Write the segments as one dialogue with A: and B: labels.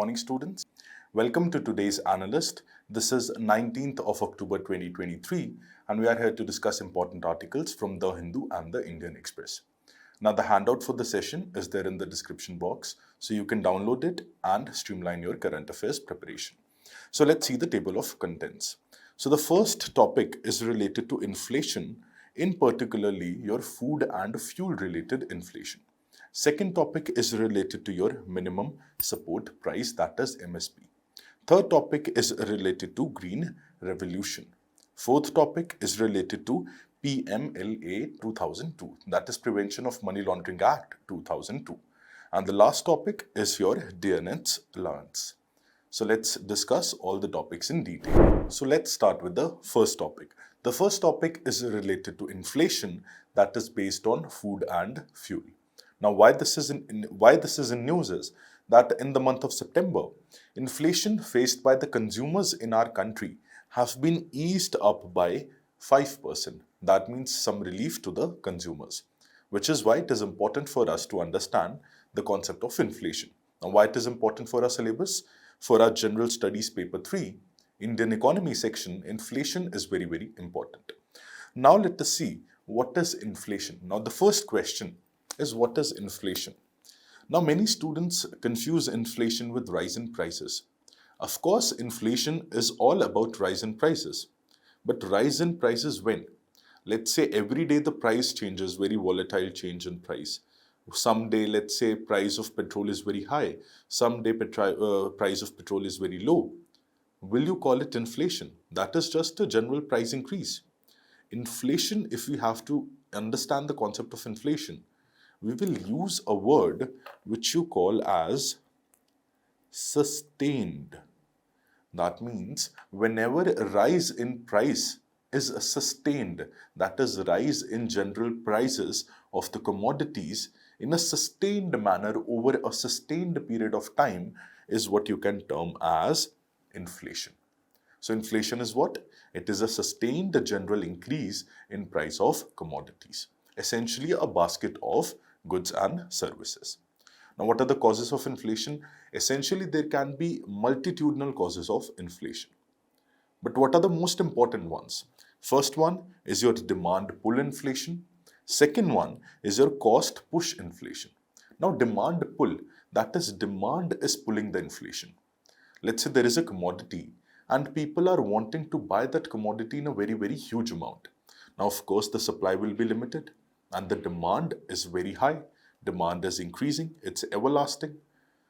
A: morning, students. Welcome to today's Analyst. This is 19th of October 2023, and we are here to discuss important articles from The Hindu and The Indian Express. Now, the handout for the session is there in the description box, so you can download it and streamline your current affairs preparation. So, let's see the table of contents. So, the first topic is related to inflation, in particularly your food and fuel related inflation. Second topic is related to your minimum support price, that is MSP. Third topic is related to green revolution. Fourth topic is related to PMLA 2002, that is Prevention of Money Laundering Act 2002. And the last topic is your Dearness Allowance. So let's discuss all the topics in detail. So let's start with the first topic. The first topic is related to inflation, that is based on food and fuel. Now, why this is in news is that in the month of September, inflation faced by the consumers in our country have been eased up by 5%. That means some relief to the consumers, which is why it is important for us to understand the concept of inflation. Now, why it is important for our syllabus? For our General Studies Paper 3, Indian Economy section, inflation is very, very important. Now, let us see what is inflation. Now, the first question is, what is inflation? Now, many students confuse inflation with rise in prices. Of course, inflation is all about rise in prices. But rise in prices when? Let's say every day the price changes, very volatile change in price. Someday, let's say, price of petrol is very high. Someday, price of petrol is very low. Will you call it inflation? That is just a general price increase. Inflation, if we have to understand the concept of inflation, we will use a word which you call as sustained. That means whenever a rise in price is sustained, that is rise in general prices of the commodities in a sustained manner over a sustained period of time, is what you can term as inflation. So inflation is what? It is a sustained general increase in price of commodities, essentially a basket of goods and services. Now, what are the causes of inflation? Essentially, there can be multitudinal causes of inflation. But what are the most important ones? First one is your demand pull inflation. Second one is your cost push inflation. Now, demand pull, that is, demand is pulling the inflation. Let's say there is a commodity and people are wanting to buy that commodity in a very, very huge amount. Now, of course, the supply will be limited and the demand is very high. Demand is increasing, it's everlasting,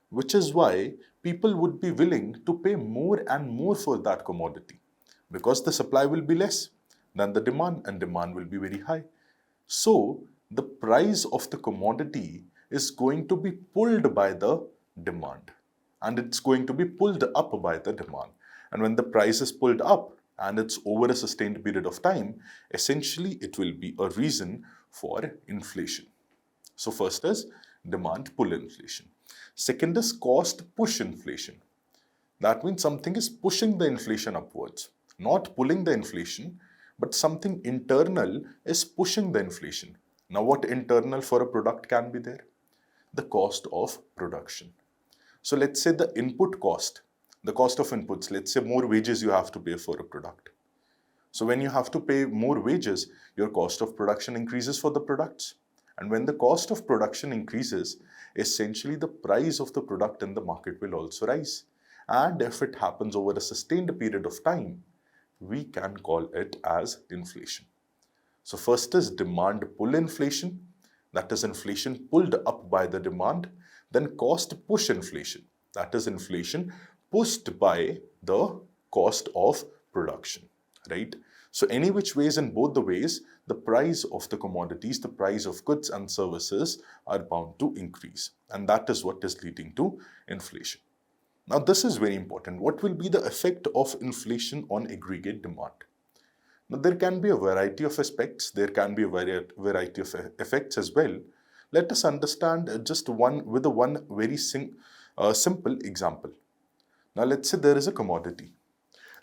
A: which is why people would be willing to pay more and more for that commodity because the supply will be less than the demand and demand will be very high. So, the price of the commodity is going to be pulled by the demand and it's going to be pulled up by the demand. And when the price is pulled up and it's over a sustained period of time, essentially it will be a reason for inflation. So first is demand pull inflation. Second is cost push inflation. That means something is pushing the inflation upwards, not pulling the inflation, but something internal is pushing the inflation. Now, what internal for a product can be there? The cost of production. So let's say the input cost, the cost of inputs, let's say more wages you have to pay for a product. So when you have to pay more wages, your cost of production increases for the products. And when the cost of production increases, essentially the price of the product in the market will also rise. And if it happens over a sustained period of time, we can call it as inflation. So first is demand pull inflation, that is inflation pulled up by the demand. Then cost push inflation, that is inflation pushed by the cost of production, right? So any which ways, in both the ways, the price of the commodities, the price of goods and services are bound to increase. And that is what is leading to inflation. Now, this is very important. What will be the effect of inflation on aggregate demand? Now, there can be a variety of aspects. There can be a variety of effects as well. Let us understand just one with one very simple example. Now, let's say there is a commodity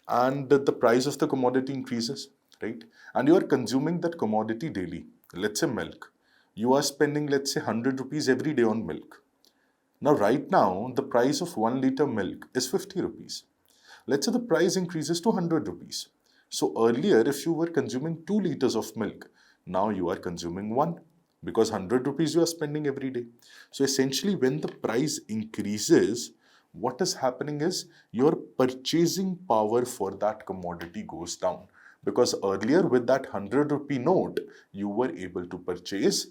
A: and the price of the commodity increases, right? And you are consuming that commodity daily. Let's say milk. You are spending, let's say, 100 rupees every day on milk. Now, right now, the price of 1 liter milk is 50 rupees. Let's say the price increases to 100 rupees. So earlier, if you were consuming 2 liters of milk, now you are consuming 1 because 100 rupees you are spending every day. So essentially, when the price increases, what is happening is your purchasing power for that commodity goes down. Because earlier, with that 100 rupee note, you were able to purchase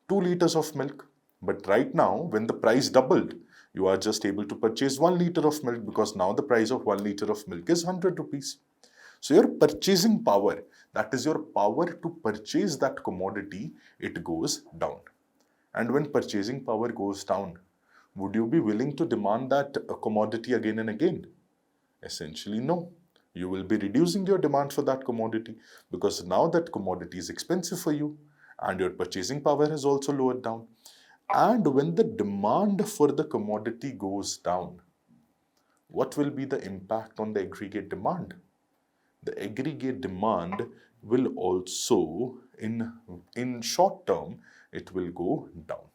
A: 2 liters of milk. But right now, when the price doubled, you are just able to purchase 1 liter of milk because now the price of 1 liter of milk is 100 rupees. So your purchasing power, that is your power to purchase that commodity, it goes down. And when purchasing power goes down, would you be willing to demand that commodity again and again? Essentially, no. You will be reducing your demand for that commodity because now that commodity is expensive for you and your purchasing power has also lowered down. And when the demand for the commodity goes down, what will be the impact on the aggregate demand? The aggregate demand will also, in short term, it will go down.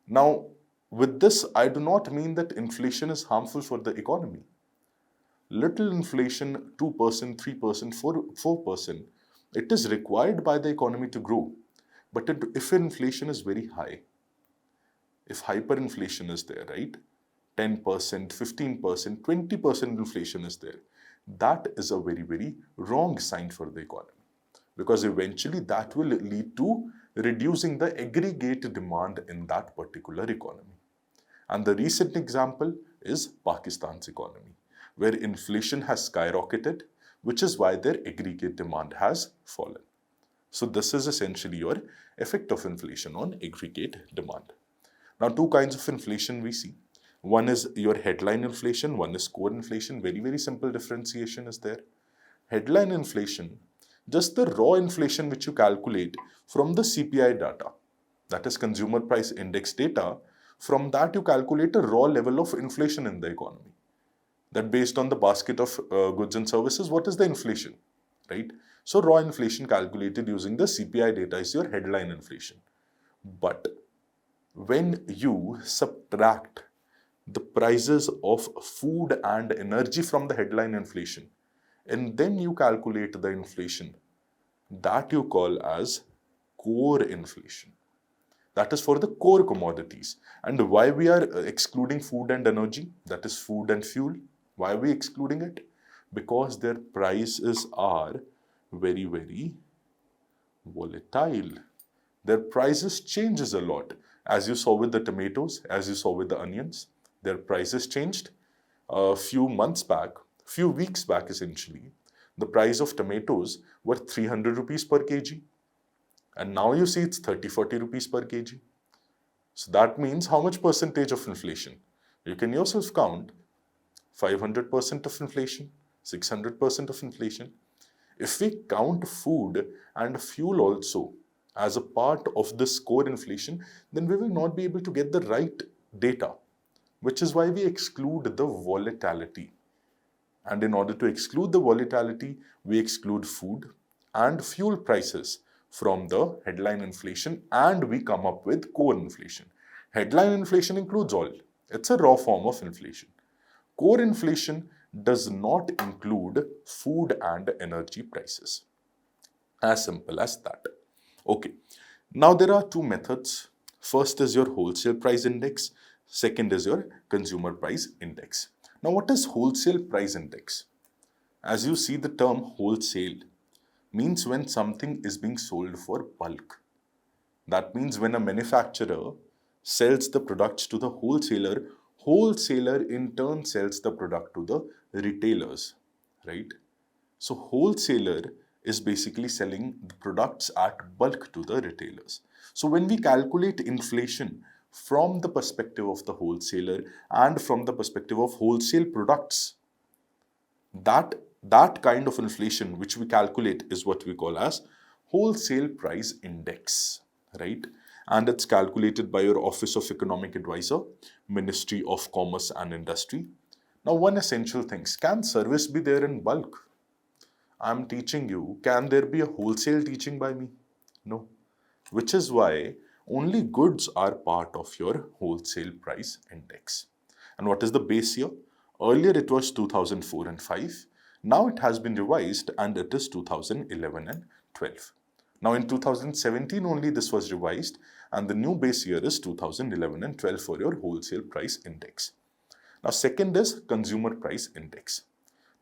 A: Now, with this, I do not mean that inflation is harmful for the economy. Little inflation, 2%, 3%, 4%, it is required by the economy to grow. But if inflation is very high, if hyperinflation is there, right? 10%, 15%, 20% inflation is there. That is a very, very wrong sign for the economy because eventually that will lead to reducing the aggregate demand in that particular economy. And the recent example is Pakistan's economy, where inflation has skyrocketed, which is why their aggregate demand has fallen. So this is essentially your effect of inflation on aggregate demand. Now, two kinds of inflation we see. One is your headline inflation, one is core inflation. Very, very simple differentiation is there. Headline inflation, just the raw inflation which you calculate from the CPI data, that is consumer price index data. From that, you calculate a raw level of inflation in the economy. That based on the basket of goods and services, what is the inflation, right? So raw inflation calculated using the CPI data is your headline inflation. But when you subtract the prices of food and energy from the headline inflation and then you calculate the inflation, that you call as core inflation. That is for the core commodities. And why we are excluding food and energy, that is food and fuel, why are we excluding it? Because their prices are very, very volatile. Their prices changes a lot. As you saw with the tomatoes, as you saw with the onions, their prices changed a few months back, few weeks back essentially. The price of tomatoes were 300 rupees per kg. And now you see it's 30-40 rupees per kg. So that means how much percentage of inflation? You can yourself count 500% of inflation, 600% of inflation. If we count food and fuel also as a part of this core inflation, then we will not be able to get the right data, which is why we exclude the volatility. And in order to exclude the volatility, we exclude food and fuel prices from the headline inflation and we come up with core inflation. Headline inflation includes all. It's a raw form of inflation. Core inflation does not include food and energy prices. As simple as that. Okay. Now there are two methods. First is your wholesale price index. Second is your consumer price index. Now what is wholesale price index? As you see, the term wholesale means when something is being sold for bulk. That means when a manufacturer sells the products to the wholesaler, wholesaler in turn sells the product to the retailers, right? So wholesaler is basically selling the products at bulk to the retailers. So when we calculate inflation from the perspective of the wholesaler and from the perspective of wholesale products, that kind of inflation which we calculate is what we call as wholesale price index, right? And it's calculated by your Office of Economic Advisor, Ministry of Commerce and Industry. Now, one essential thing, can service be there in bulk? I'm teaching you, can there be a wholesale teaching by me? No. Which is why only goods are part of your wholesale price index. And what is the base year? Earlier it was 2004 and 5. Now it has been revised and it is 2011 and 12. Now in 2017 only this was revised and the new base year is 2011 and 12 for your wholesale price index. Now second is consumer price index.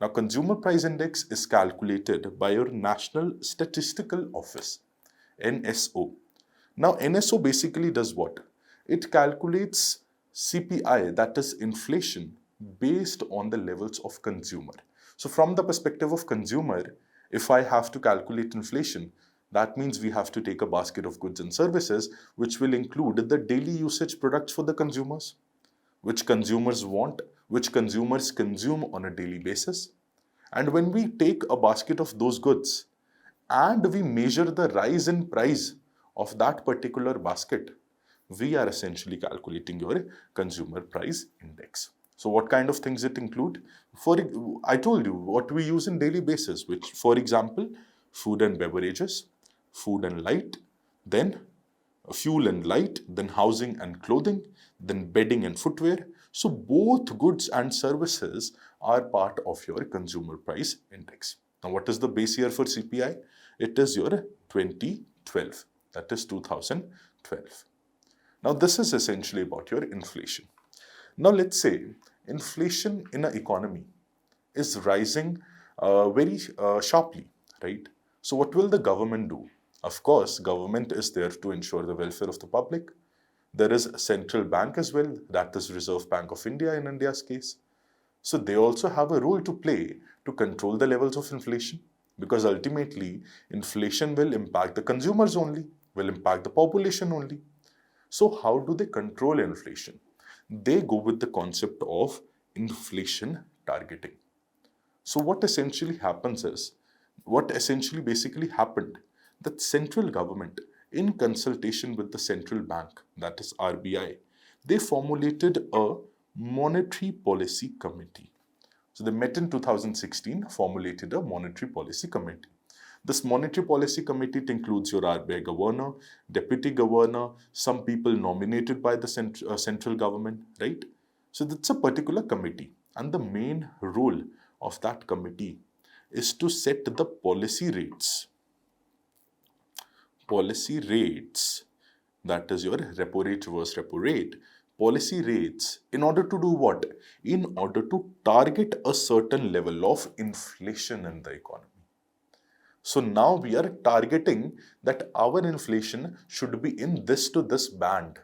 A: Now consumer price index is calculated by your National Statistical Office, NSO. Now NSO basically does what? It calculates CPI, that is inflation, based on the levels of consumer. So from the perspective of consumer, if I have to calculate inflation, that means we have to take a basket of goods and services which will include the daily usage products for the consumers, which consumers want, which consumers consume on a daily basis. And when we take a basket of those goods and we measure the rise in price of that particular basket, we are essentially calculating your consumer price index. So what kind of things it include? I told you what we use in daily basis, which for example, food and beverages, food and light, then fuel and light, then housing and clothing, then bedding and footwear. So both goods and services are part of your consumer price index. Now what is the base year for CPI? It is your 2012, that is 2012. Now this is essentially about your inflation. Now let's say inflation in an economy is rising very sharply, right? So what will the government do? Of course, government is there to ensure the welfare of the public. There is a central bank as well, that is Reserve Bank of India in India's case. So they also have a role to play to control the levels of inflation, because ultimately inflation will impact the consumers only, will impact the population only. So how do they control inflation? They go with the concept of inflation targeting. So what essentially happens is, what essentially basically happened, that central government in consultation with the central bank, that is RBI, they formulated a monetary policy committee. So they met in 2016, formulated a monetary policy committee. This monetary policy committee includes your RBI governor, deputy governor, some people nominated by the central government, right? So that's a particular committee, and the main role of that committee is to set the policy rates, that is your repo rate versus repo rate, policy rates, in order to do what? In order to target a certain level of inflation in the economy. So now we are targeting that our inflation should be in this to this band.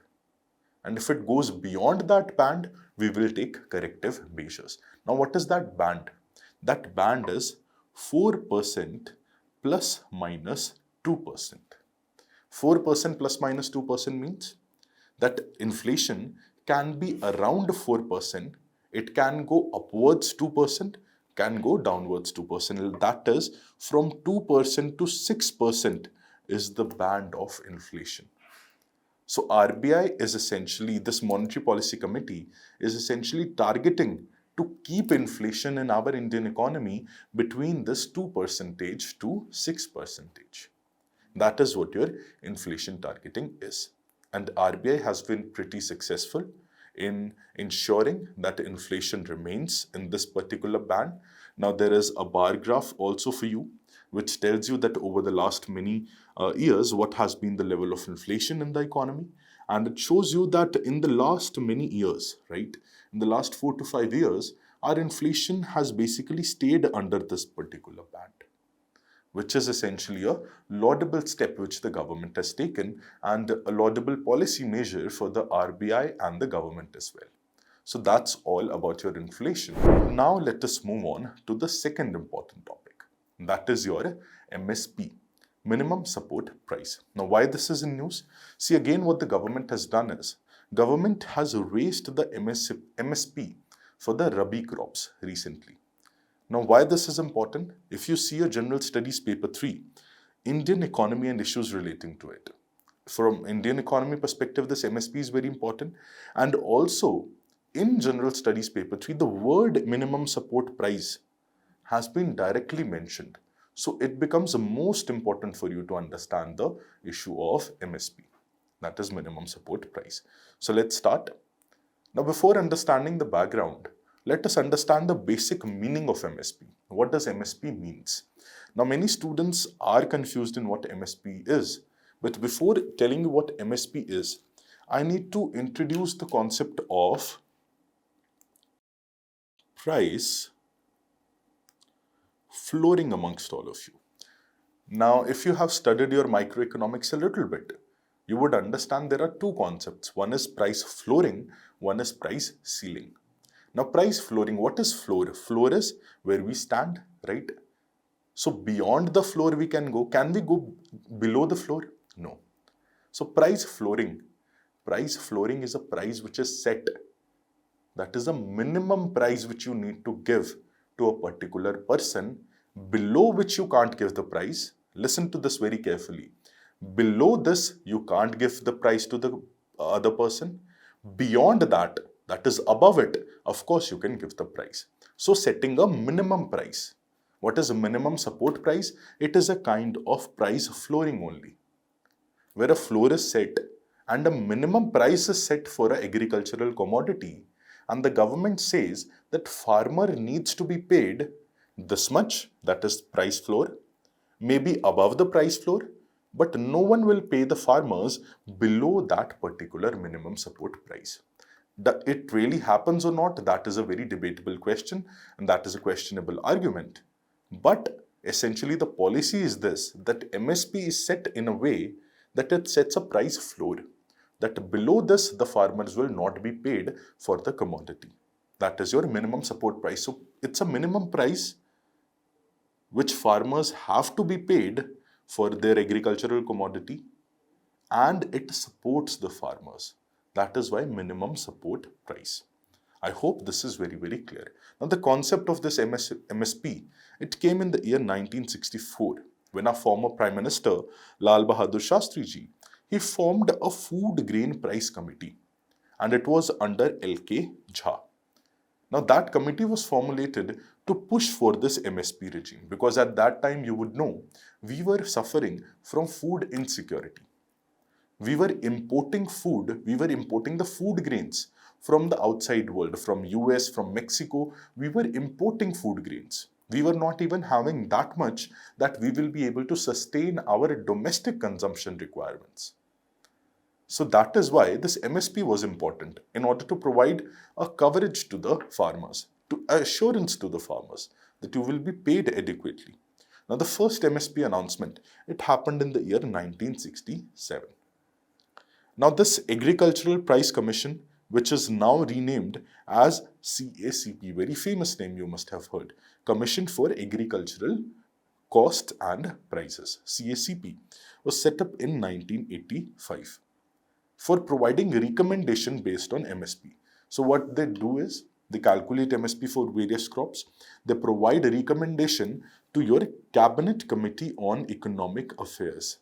A: And if it goes beyond that band, we will take corrective measures. Now what is that band? That band is 4% plus minus 2%. 4% plus minus 2% means that inflation can be around 4%, it can go upwards 2%, can go downwards 2%. That is from 2% to 6% is the band of inflation. So RBI is essentially, this monetary policy committee is essentially targeting to keep inflation in our Indian economy between this 2% to 6%. That is what your inflation targeting is. And RBI has been pretty successful in ensuring that inflation remains in this particular band. Now there is a bar graph also for you, which tells you that over the last many years, what has been the level of inflation in the economy. And it shows you that in the last many years, right, in the last 4 to 5 years, our inflation has basically stayed under this particular band, which is essentially a laudable step which the government has taken and a laudable policy measure for the RBI and the government as well. So that's all about your inflation. Now let us move on to the second important topic. That is your MSP, minimum support price. Now why this is in news? See, again what the government has done is, government has raised the MSP for the Rabi crops recently. Now why this is important? If you see a general studies paper 3, Indian economy and issues relating to it. From Indian economy perspective, this MSP is very important. And also in general studies paper 3, the word minimum support price has been directly mentioned. So it becomes most important for you to understand the issue of MSP. That is minimum support price. So let's start. Now, before understanding the background, let us understand the basic meaning of MSP. What does MSP means? Now, many students are confused in what MSP is. But before telling you what MSP is, I need to introduce the concept of price flooring amongst all of you. Now, if you have studied your microeconomics a little bit, you would understand there are two concepts. One is price flooring, one is price ceiling. Now, price flooring, what is floor? Floor is where we stand, right? So beyond the floor we can go. Can we go below the floor? No. So price flooring is a price which is set. That is a minimum price which you need to give to a particular person, below which you can't give the price. Listen to this very carefully. Below this, you can't give the price to the other person. Beyond that, that is above it, of course you can give the price. So setting a minimum price. What is a minimum support price? It is a kind of price flooring only, where a floor is set and a minimum price is set for an agricultural commodity, and the government says that farmer needs to be paid this much, that is price floor, maybe above the price floor, but no one will pay the farmers below that particular minimum support price. That it really happens or not, that is a very debatable question, and that is a questionable argument. But essentially the policy is this, that MSP is set in a way that it sets a price floor, that below this the farmers will not be paid for the commodity. That is your minimum support price. So it's a minimum price which farmers have to be paid for their agricultural commodity, and it supports the farmers. That is why minimum support price. I hope this is very, very clear. Now, the concept of this MSP, it came in the year 1964 when our former Prime Minister Lal Bahadur Shastri ji, he formed a food grain price committee, and it was under L.K. Jha. Now, that committee was formulated to push for this MSP regime, because at that time, you would know, we were suffering from food insecurity. We were importing food, we were importing the food grains from the outside world, from US, from Mexico. We were importing food grains. We were not even having that much that we will be able to sustain our domestic consumption requirements. So that is why this MSP was important, in order to provide a coverage to the farmers, to assurance to the farmers that you will be paid adequately. Now, the first MSP announcement, it happened in the year 1967. Now, this Agricultural Price Commission, which is now renamed as CACP, very famous name you must have heard, Commission for Agricultural Cost and Prices, CACP, was set up in 1985 for providing recommendation based on MSP. So what they do is, they calculate MSP for various crops, they provide a recommendation to your Cabinet Committee on Economic Affairs,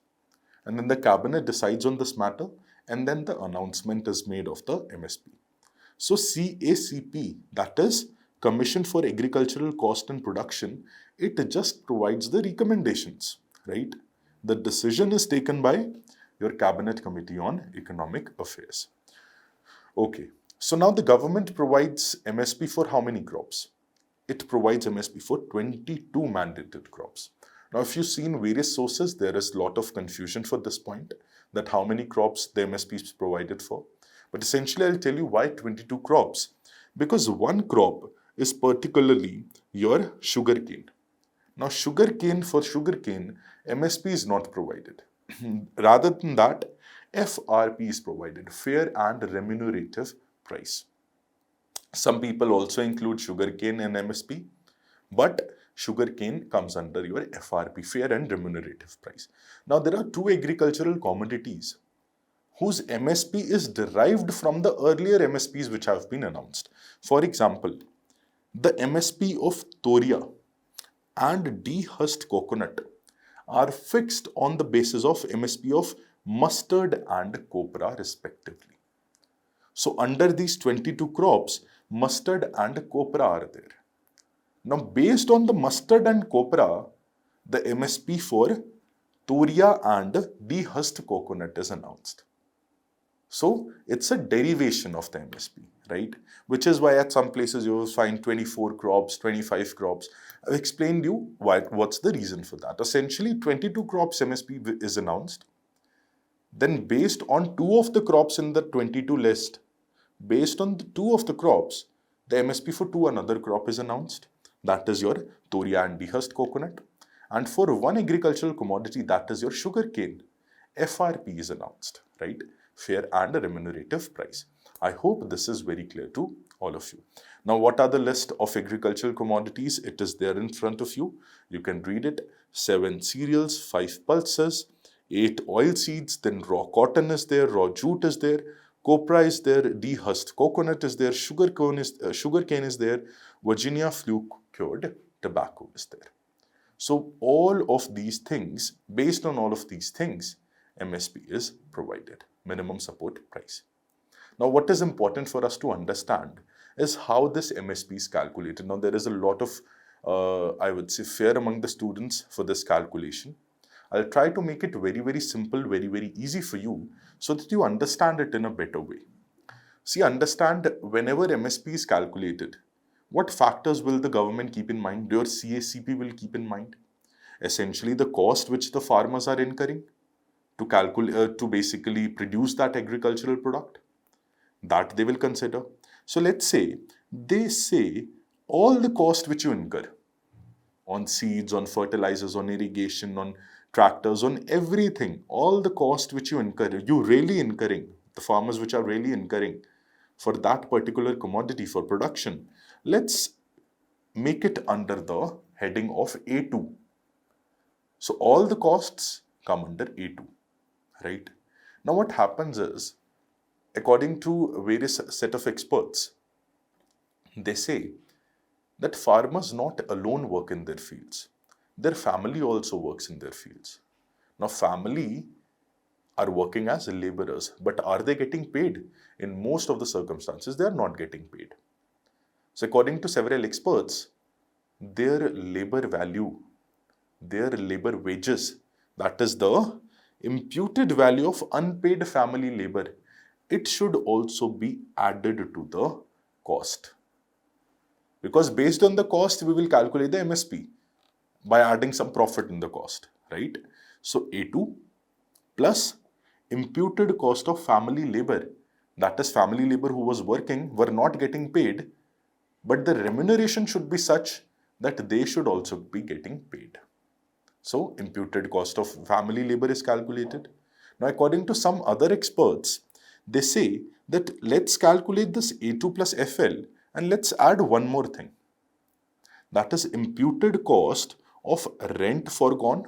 A: and then the Cabinet decides on this matter, and then the announcement is made of the MSP. So CACP, that is Commission for Agricultural Cost and Production, it just provides the recommendations, right? The decision is taken by your Cabinet Committee on Economic Affairs. Okay, so now the government provides MSP for how many crops? It provides MSP for 22 mandated crops. Now, if you see in various sources, there is a lot of confusion for this point, that how many crops the MSP is provided for. But essentially, I'll tell you why 22 crops. Because one crop is particularly your sugarcane. Now, for sugarcane, MSP is not provided. Rather than that, FRP is provided, fair and remunerative price. Some people also include sugarcane in MSP, but sugarcane comes under your FRP, fair and remunerative price. Now, there are two agricultural commodities whose MSP is derived from the earlier MSPs which have been announced. For example, the MSP of Toria and dehusked coconut are fixed on the basis of MSP of mustard and copra respectively. So under these 22 crops, mustard and copra are there. Now, based on the mustard and copra, the MSP for Toria and dehusked coconut is announced. So it's a derivation of the MSP, right? Which is why at some places you will find 24 crops, 25 crops. I've explained you what's the reason for that. Essentially, 22 crops MSP is announced. Then based on two of the crops in the 22 list, based on the two of the crops, the MSP for two another crop is announced. That is your Toria and dehusked coconut. And for one agricultural commodity, that is your sugar cane, FRP is announced, right? Fair and remunerative price. I hope this is very clear to all of you. Now, what are the list of agricultural commodities? It is there in front of you. You can read it. 7 cereals, 5 pulses, 8 oil seeds, then raw cotton is there, raw jute is there, copra is there, dehusked coconut is there, sugar cane is there, Virginia flue cured tobacco is there. So all of these things, based on all of these things, MSP is provided, minimum support price. Now, what is important for us to understand is how this MSP is calculated. Now, there is a lot of, I would say, fear among the students for this calculation. I'll try to make it very, very simple, very, very easy for you so that you understand it in a better way. See, understand whenever MSP is calculated, what factors will the government keep in mind? Your CACP will keep in mind. Essentially, the cost which the farmers are incurring to calculate, to basically produce that agricultural product, that they will consider. So let's say they say all the cost which you incur on seeds, on fertilizers, on irrigation, on tractors, on everything, all the cost which you incur, you really incurring, the farmers which are really incurring for that particular commodity for production, let's make it under the heading of A2. So all the costs come under A2, right? Now what happens is, according to various set of experts, they say that farmers not alone work in their fields. Their family also works in their fields. Now family are working as laborers, but are they getting paid? In most of the circumstances, they are not getting paid. So according to several experts, their labor value, their labor wages, that is the imputed value of unpaid family labor, it should also be added to the cost. Because based on the cost, we will calculate the MSP by adding some profit in the cost, right? So A2 plus imputed cost of family labor, that is family labor who was working, were not getting paid, but the remuneration should be such that they should also be getting paid. So imputed cost of family labor is calculated. Now, according to some other experts, they say that let's calculate this A2 plus FL and let's add one more thing. That is imputed cost of rent foregone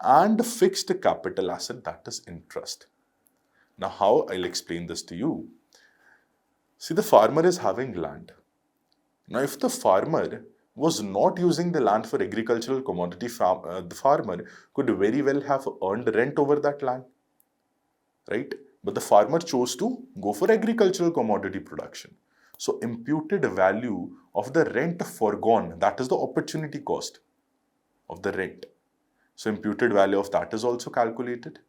A: and fixed capital asset, that is interest. Now, how I'll explain this to you. See, the farmer is having land. Now, if the farmer was not using the land for agricultural commodity, the farmer could very well have earned rent over that land, right? But the farmer chose to go for agricultural commodity production. So imputed value of the rent foregone, that is the opportunity cost of the rent. So imputed value of that is also calculated.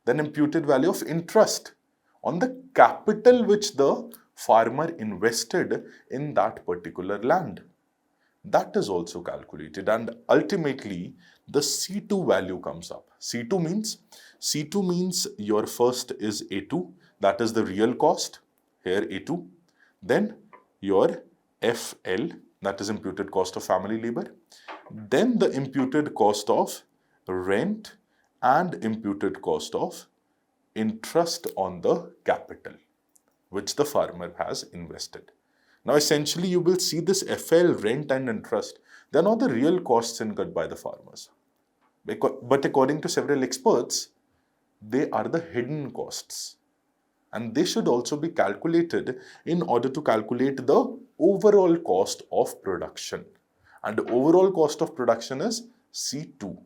A: Then imputed value of interest on the capital which the farmer invested in that particular land, that is also calculated, and ultimately the C2 value comes up. C2 means your first is A2, that is the real cost, here A2, then your FL, that is imputed cost of family labor, then the imputed cost of rent and imputed cost of interest on the capital which the farmer has invested. Now, essentially, you will see this FL, rent and interest. They are not the real costs incurred by the farmers. But according to several experts, they are the hidden costs. And they should also be calculated in order to calculate the overall cost of production. And the overall cost of production is C2.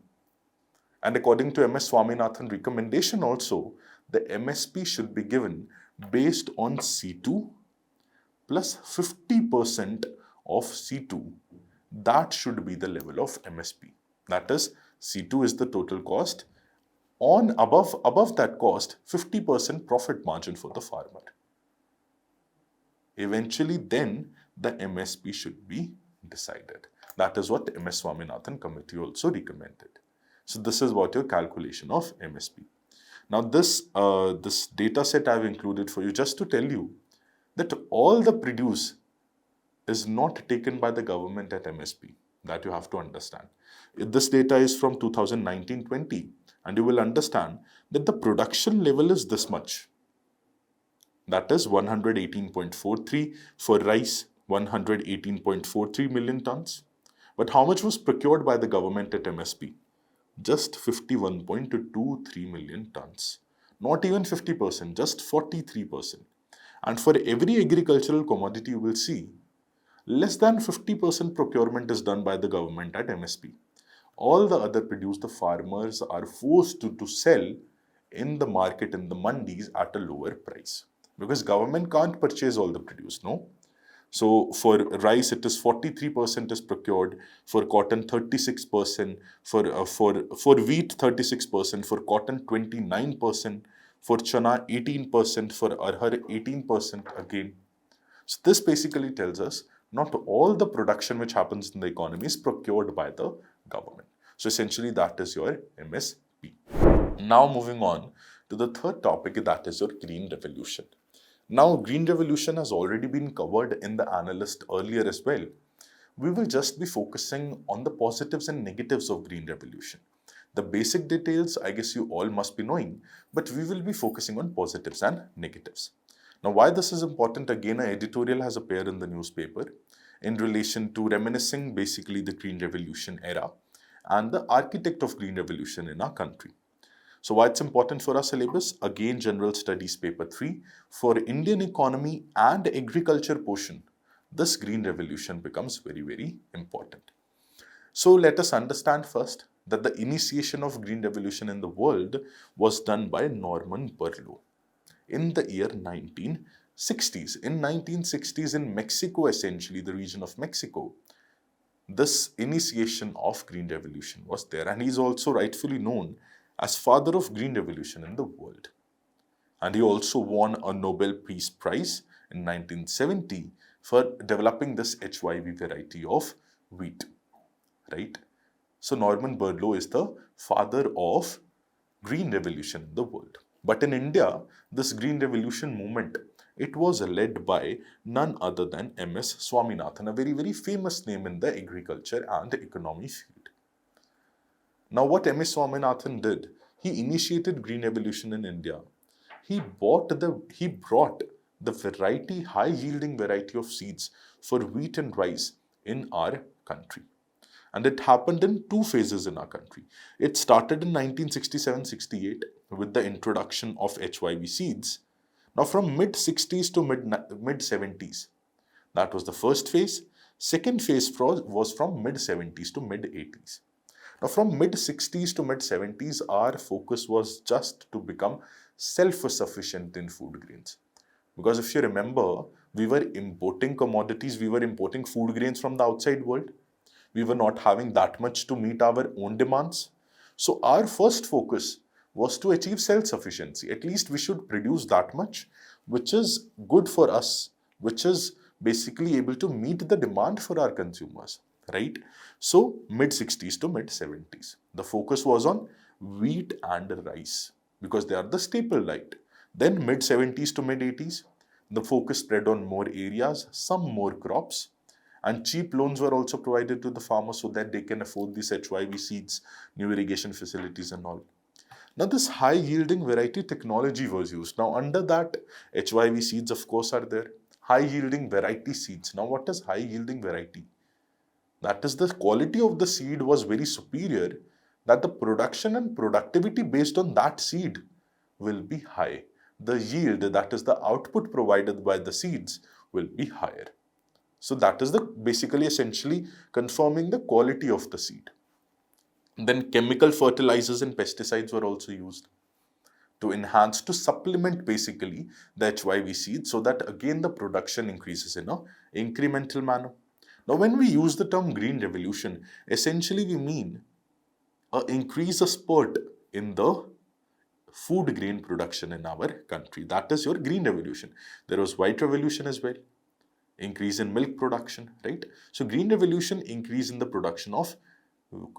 A: And according to MS Swaminathan recommendation also, the MSP should be given based on C2 plus 50% of C2. That should be the level of MSP. That is, C2 is the total cost. on above that cost 50% profit margin for the farmer. Eventually, then the MSP should be decided. That is what MS Swaminathan committee also recommended. So this is what your calculation of MSP. Now this data set I've included for you just to tell you that all the produce is not taken by the government at MSP. That you have to understand. This data is from 2019-20 and you will understand that the production level is this much. That is 118.43 for rice, 118.43 million tons. But how much was procured by the government at MSP? Just 51.23 million tons. Not even 50%, just 43%. And for every agricultural commodity, you will see less than 50% procurement is done by the government at MSP. All the other produce, the farmers are forced to sell in the market, in the mandis at a lower price. Because government can't purchase all the produce, no? So for rice, it is 43% is procured, for cotton 36%, for wheat 36%, for cotton 29%, for chana 18%, for arhar 18% again. So this basically tells us not all the production which happens in the economy is procured by the government. So essentially that is your MSP. Now moving on to the third topic, that is your green revolution. Now, green revolution has already been covered in the analyst earlier as well. We will just be focusing on the positives and negatives of green revolution. The basic details, I guess you all must be knowing, but we will be focusing on positives and negatives. Now, why this is important, again, an editorial has appeared in the newspaper in relation to reminiscing basically the green revolution era and the architect of green revolution in our country. So why it's important for our syllabus? Again, General Studies Paper 3. For Indian economy and agriculture portion, this green revolution becomes very, very important. So let us understand first that the initiation of green revolution in the world was done by Norman Borlaug in the year 1960s. In 1960s in Mexico, essentially the region of Mexico, this initiation of green revolution was there, and he is also rightfully known as father of green revolution in the world. And he also won a Nobel Peace Prize in 1970 for developing this HYV variety of wheat, right? So Norman Borlaug is the father of green revolution in the world. But in India, this green revolution movement, it was led by none other than MS Swaminathan, a very, very famous name in the agriculture and economy field. Now, what MS Swaminathan did, he initiated green revolution in India. He brought the variety, high-yielding variety of seeds for wheat and rice in our country. And it happened in two phases in our country. It started in 1967-68 with the introduction of HYV seeds. Now, from mid-60s to mid-70s, that was the first phase. Second phase was from mid-70s to mid-80s. Now, from mid-60s to mid-70s, our focus was just to become self-sufficient in food grains. Because if you remember, we were importing commodities, we were importing food grains from the outside world. We were not having that much to meet our own demands. So our first focus was to achieve self-sufficiency. At least we should produce that much, which is good for us, which is basically able to meet the demand for our consumers. Right? So mid-60s to mid-70s, the focus was on wheat and rice because they are the staple, right? Then mid-70s to mid-80s, the focus spread on more areas, some more crops, and cheap loans were also provided to the farmers so that they can afford these HYV seeds, new irrigation facilities and all. Now this high-yielding variety technology was used. Now under that, HYV seeds of course are there. High-yielding variety seeds. Now what is high-yielding variety? That is, the quality of the seed was very superior, that the production and productivity based on that seed will be high. The yield, that is the output provided by the seeds, will be higher. So that is the basically essentially confirming the quality of the seed. Then chemical fertilizers and pesticides were also used to enhance, to supplement basically the HYV seed so that again the production increases in an incremental manner. Now, when we use the term green revolution, essentially we mean increase a spurt in the food grain production in our country. That is your green revolution. There was white revolution as well, increase in milk production, right? So green revolution, increase in the production of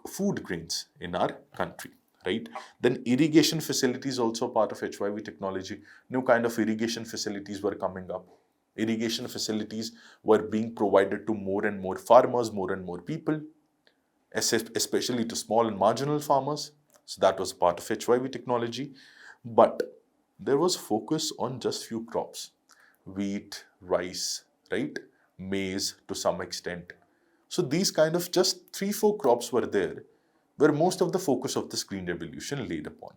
A: food grains in our country, right? Then irrigation facilities also part of HYV technology. New kind of irrigation facilities were coming up. Irrigation facilities were being provided to more and more farmers, more and more people, especially to small and marginal farmers. So that was part of HYV technology. But there was focus on just few crops: wheat, rice, right? Maize to some extent. So these kind of just 3-4 crops were there, where most of the focus of this green revolution laid upon.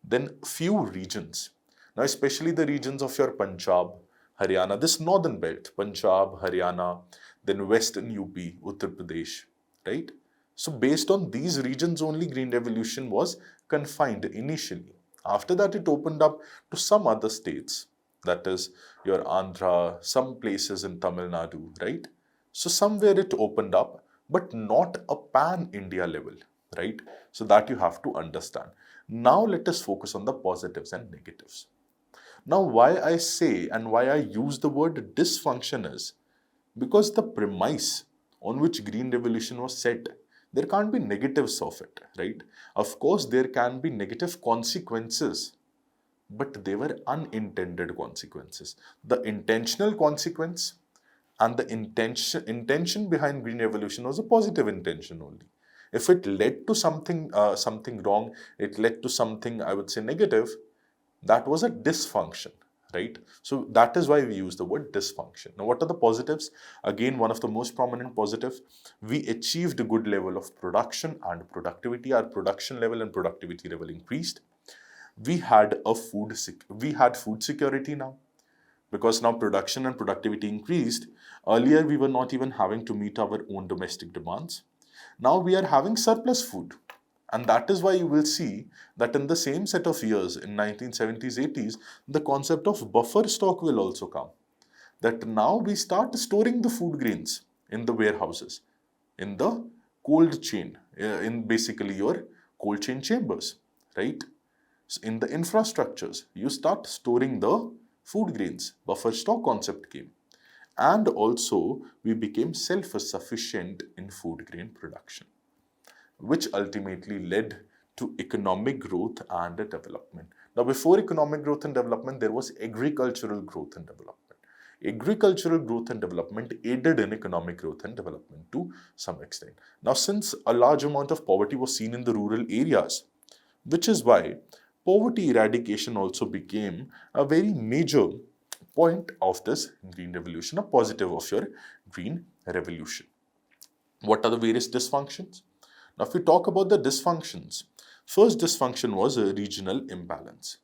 A: Then few regions, now especially the regions of your Punjab, Haryana, this northern belt, Punjab, Haryana, then western UP, Uttar Pradesh, right? So based on these regions only, green revolution was confined initially. After that, it opened up to some other states, that is your Andhra, some places in Tamil Nadu, right? So somewhere it opened up, but not a pan-India level, right? So that you have to understand. Now let us focus on the positives and negatives. Now why I say and why I use the word dysfunction is because the premise on which green revolution was set, there can't be negatives of it, right? Of course, there can be negative consequences, but they were unintended consequences. The intentional consequence and the intention behind green revolution was a positive intention only. If it led to something wrong, it led to something, I would say, negative, that was a dysfunction, right? So that is why we use the word dysfunction. Now what are the positives? Again, one of the most prominent positive, we achieved a good level of production and productivity. Our production level and productivity level increased. We had food security now, because now production and productivity increased. Earlier we were not even having to meet our own domestic demands. Now we are having surplus food. And that is why you will see that in the same set of years, in 1970s, 80s, the concept of buffer stock will also come. That now we start storing the food grains in the warehouses, in the cold chain, in basically your cold chain chambers, right? So in the infrastructures, you start storing the food grains. Buffer stock concept came. And also, we became self-sufficient in food grain production, which ultimately led to economic growth and development. Now, before economic growth and development, there was agricultural growth and development. Agricultural growth and development aided in economic growth and development to some extent. Now, since a large amount of poverty was seen in the rural areas, which is why poverty eradication also became a very major point of this green revolution, a positive of your green revolution. What are the various dysfunctions? Now, if we talk about the dysfunctions, first dysfunction was a regional imbalance.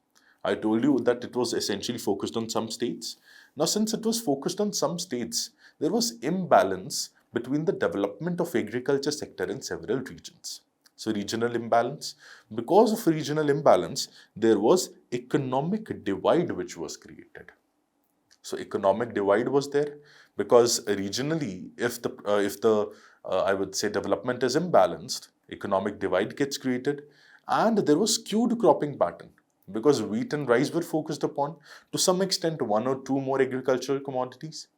A: I told you that it was essentially focused on some states. Now, since it was focused on some states, there was imbalance between the development of agriculture sector in several regions. So, regional imbalance. Because of regional imbalance, there was economic divide which was created. So, economic divide was there because regionally, if the I would say development is imbalanced, economic divide gets created, and there was skewed cropping pattern because wheat and rice were focused upon, to some extent, one or two more agricultural commodities.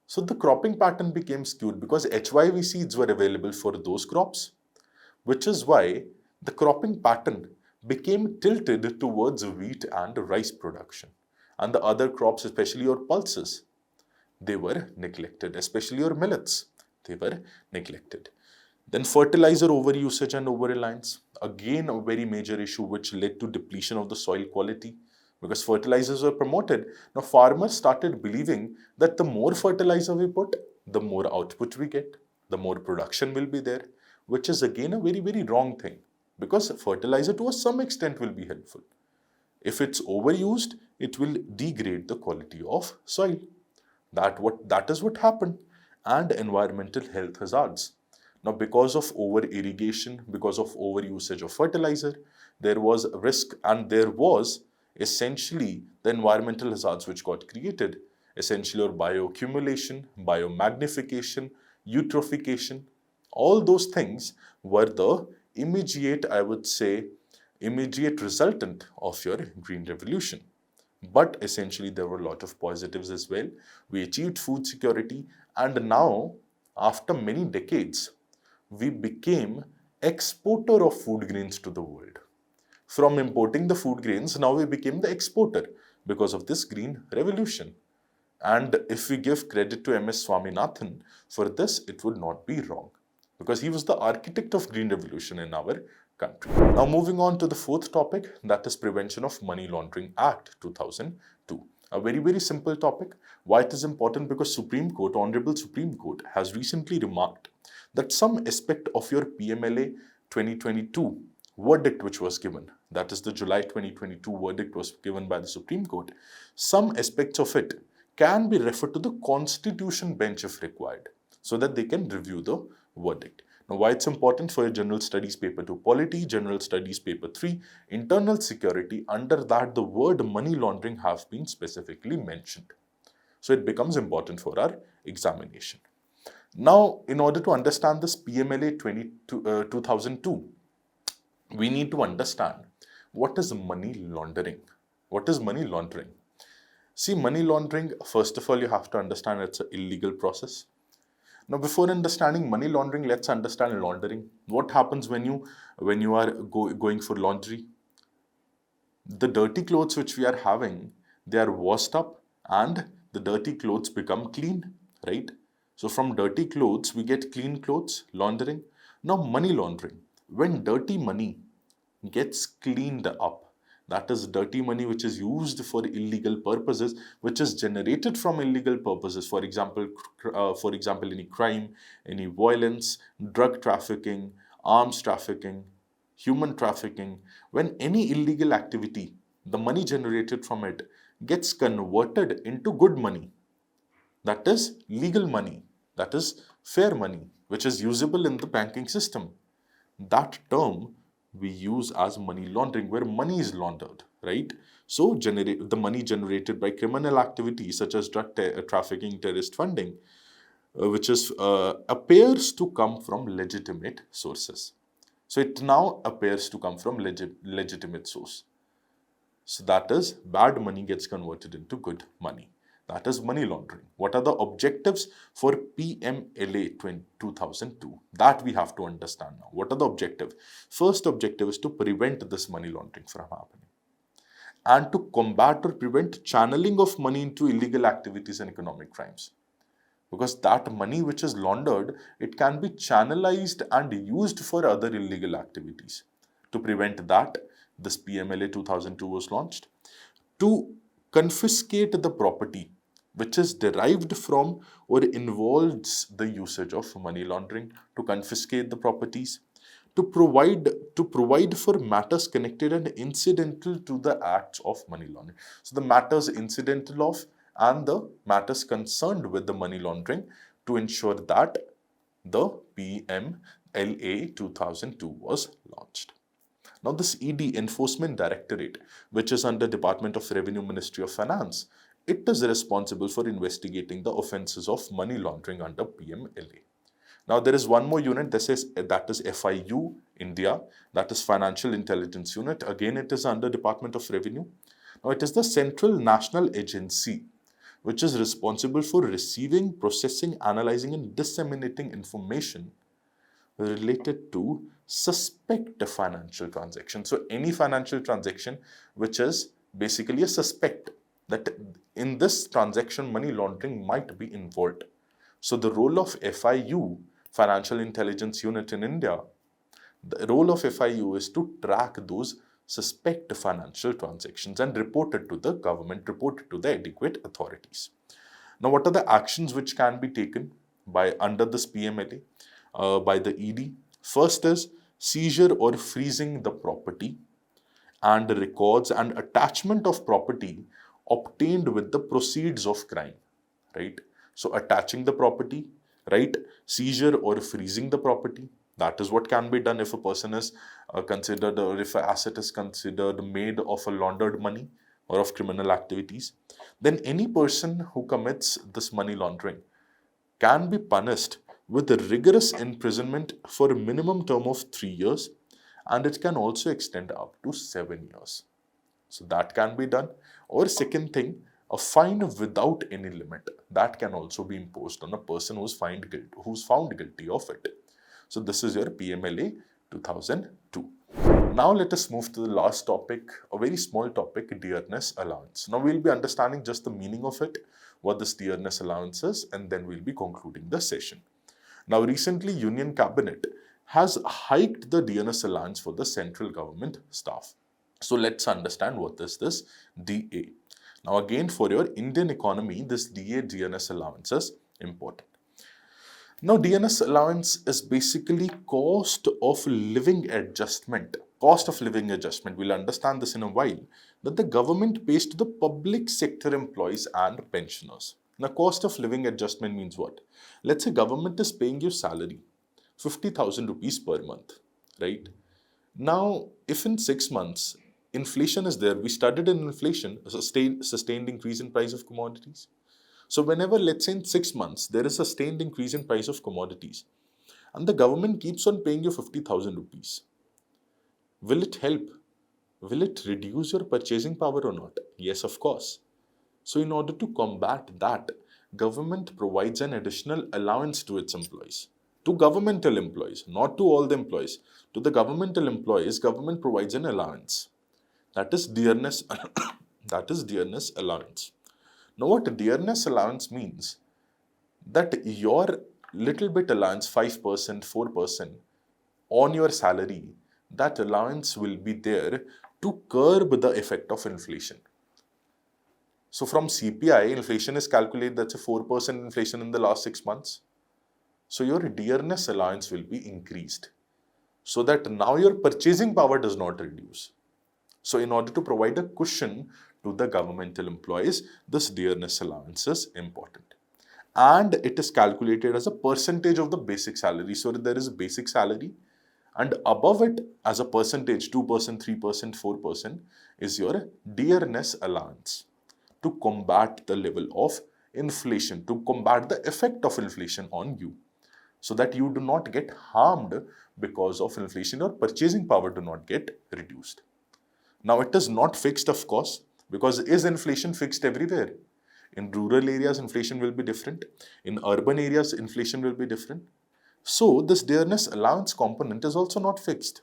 A: So the cropping pattern became skewed because HYV seeds were available for those crops, which is why the cropping pattern became tilted towards wheat and rice production. And the other crops, especially your pulses, they were neglected, especially your millets, they were neglected. Then fertilizer overusage and over-reliance, again a very major issue which led to depletion of the soil quality because fertilizers were promoted. Now farmers started believing that the more fertilizer we put, the more output we get, the more production will be there, which is again a very, very wrong thing because fertilizer to some extent will be helpful. If it's overused, it will degrade the quality of soil. That is what happened. And environmental health hazards. Now, because of over irrigation, because of over usage of fertilizer, there was a risk and there was essentially the environmental hazards which got created, essentially your bioaccumulation, biomagnification, eutrophication. All those things were the immediate, I would say, immediate resultant of your green revolution. But essentially, there were a lot of positives as well. We achieved food security, and now, after many decades, we became exporter of food grains to the world. From importing the food grains, now we became the exporter because of this green revolution. And if we give credit to MS Swaminathan for this, it would not be wrong because he was the architect of green revolution in our country. Now moving on to the fourth topic, that is Prevention of Money Laundering Act 2002. A very simple topic. Why it is important? Because Supreme Court, Honorable Supreme Court, has recently remarked that some aspect of your PMLA 2022 verdict which was given, that is the July 2022 verdict was given by the Supreme Court, some aspects of it can be referred to the Constitution bench if required, so that they can review the verdict. Now, why it's important for your General Studies Paper 2 Polity, General Studies Paper 3 Internal Security, under that the word money laundering have been specifically mentioned. So it becomes important for our examination. Now, in order to understand this PMLA 2002, we need to understand what is money laundering. What is money laundering? See, money laundering, first of all, you have to understand it's an illegal process. Now, before understanding money laundering, let's understand laundering. What happens when you are going for laundry? The dirty clothes which we are having, they are washed up and the dirty clothes become clean, right? So from dirty clothes, we get clean clothes, laundering. Now, money laundering. When dirty money gets cleaned up, that is dirty money which is used for illegal purposes, which is generated from illegal purposes. For example, any crime, any violence, drug trafficking, arms trafficking, human trafficking. When any illegal activity, the money generated from it gets converted into good money, that is legal money, that is fair money, which is usable in the banking system. That term we use as money laundering, where money is laundered, right? So the money generated by criminal activities such as drug trafficking, terrorist funding, which appears to come from legitimate sources. So it now appears to come from legitimate source. So that is bad money gets converted into good money. That is money laundering. What are the objectives for PMLA 2002? That we have to understand now. What are the objectives? First objective is to prevent this money laundering from happening and to combat or prevent channeling of money into illegal activities and economic crimes. Because that money which is laundered, it can be channelized and used for other illegal activities. To prevent that, this PMLA 2002 was launched. To confiscate the property which is derived from or involves the usage of money laundering, to confiscate the properties, to provide for matters connected and incidental to the acts of money laundering. So the matters incidental of and the matters concerned with the money laundering, to ensure that the PMLA 2002 was launched. Now this ED, Enforcement Directorate, which is under Department of Revenue, Ministry of Finance, it is responsible for investigating the offences of money laundering under PMLA. Now there is one more unit, that is FIU, India, that is Financial Intelligence Unit. Again, it is under Department of Revenue. Now it is the Central National Agency, which is responsible for receiving, processing, analyzing and disseminating information related to suspect financial transaction. So any financial transaction which is basically a suspect that in this transaction money laundering might be involved. So the role of FIU, Financial Intelligence Unit in India, the role of FIU is to track those suspect financial transactions and report it to the government, report it to the adequate authorities. Now, what are the actions which can be taken under this PMLA by the ED? First is seizure or freezing the property and records and attachment of property obtained with the proceeds of crime, right? So attaching the property, right? Seizure or freezing the property. That is what can be done if a person is considered, or if an asset is considered made of a laundered money or of criminal activities. Then any person who commits this money laundering can be punished with a rigorous imprisonment for a minimum term of 3 years and it can also extend up to 7 years. So that can be done. Or second thing, a fine without any limit, that can also be imposed on a person who's found guilty of it. So this is your PMLA 2002. Now let us move to the last topic, a very small topic, dearness allowance. Now we'll be understanding just the meaning of it, what this dearness allowance is, and then we'll be concluding the session. Now recently Union Cabinet has hiked the dearness allowance for the central government staff. So let's understand what is this DA. Now again, for your Indian economy, this DA dearness allowance is important. Now, DNS allowance is basically cost of living adjustment. Cost of living adjustment, we'll understand this in a while, that the government pays to the public sector employees and pensioners. Now, cost of living adjustment means what? Let's say government is paying you salary, 50,000 rupees per month, right? Now, if in 6 months, inflation is there, we studied in inflation, a sustained increase in price of commodities. So whenever, let's say in 6 months, there is a sustained increase in price of commodities and the government keeps on paying you 50,000 rupees, will it help? Will it reduce your purchasing power or not? Yes, of course. So in order to combat that, government provides an additional allowance to its employees, to governmental employees, not to all the employees. To the governmental employees, government provides an allowance. That is dearness, that is dearness allowance. Now what dearness allowance means, that your little bit allowance, 5%, 4% on your salary, that allowance will be there to curb the effect of inflation. So from CPI, inflation is calculated, that's a 4% inflation in the last 6 months. So your dearness allowance will be increased so that now your purchasing power does not reduce. So in order to provide a cushion to the governmental employees, this dearness allowance is important. And it is calculated as a percentage of the basic salary. So there is a basic salary and above it as a percentage, 2%, 3%, 4% is your dearness allowance to combat the level of inflation, to combat the effect of inflation on you, so that you do not get harmed because of inflation, or purchasing power do not get reduced. Now it is not fixed, of course, because is inflation fixed everywhere? In rural areas, inflation will be different. In urban areas, inflation will be different. So this dearness allowance component is also not fixed.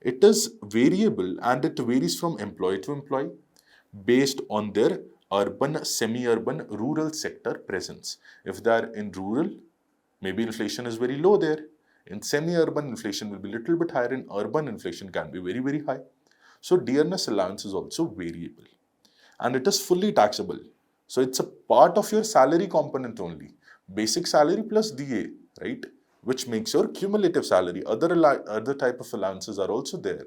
A: It is variable and it varies from employee to employee based on their urban, semi-urban, rural sector presence. If they are in rural, maybe inflation is very low there. In semi-urban, inflation will be a little bit higher. In urban, inflation can be very, very high. So dearness allowance is also variable and it is fully taxable. So it's a part of your salary component only. Basic salary plus DA, right? Which makes your cumulative salary. Other type of allowances are also there.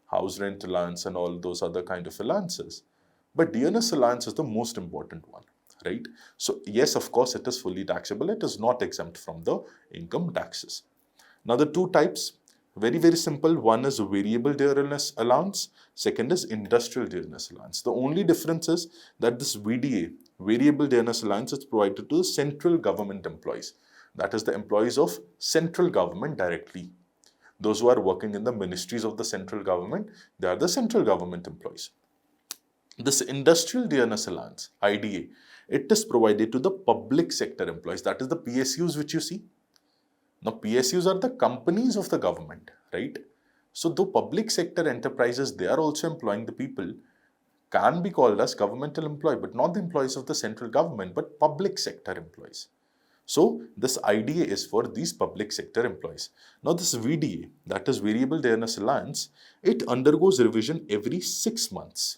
A: House rent allowance and all those other kind of allowances. But dearness allowance is the most important one, right? So yes, of course, it is fully taxable. It is not exempt from the income taxes. Now the two types, very, very simple. One is variable dearness allowance. Second is industrial dearness allowance. The only difference is that this VDA, variable dearness allowance, is provided to the central government employees. That is the employees of central government directly. Those who are working in the ministries of the central government, they are the central government employees. This industrial dearness allowance, IDA, it is provided to the public sector employees. That is the PSUs which you see. Now, PSUs are the companies of the government, right? So, though public sector enterprises, they are also employing the people, can be called as governmental employee, but not the employees of the central government, but public sector employees. So, this IDA is for these public sector employees. Now, this VDA, that is variable dearness allowance, it undergoes revision every 6 months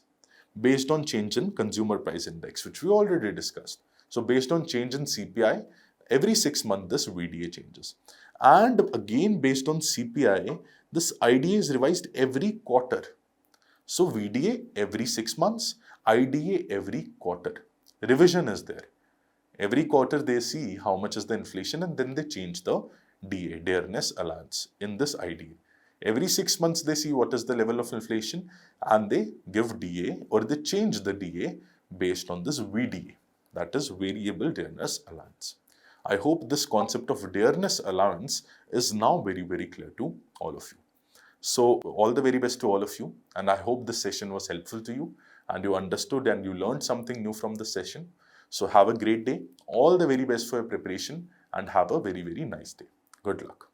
A: based on change in consumer price index, which we already discussed. So, based on change in CPI, every 6 months this VDA changes. And again, based on CPI, this IDA is revised every quarter. So VDA every 6 months, IDA every quarter. Revision is there. Every quarter they see how much is the inflation and then they change the DA, dearness allowance, in this IDA. Every 6 months they see what is the level of inflation and they give DA, or they change the DA based on this VDA, that is variable dearness allowance. I hope this concept of dearness allowance is now very, very clear to all of you. So all the very best to all of you, and I hope this session was helpful to you and you understood and you learned something new from the session. So have a great day. All the very best for your preparation and have a very, very nice day. Good luck.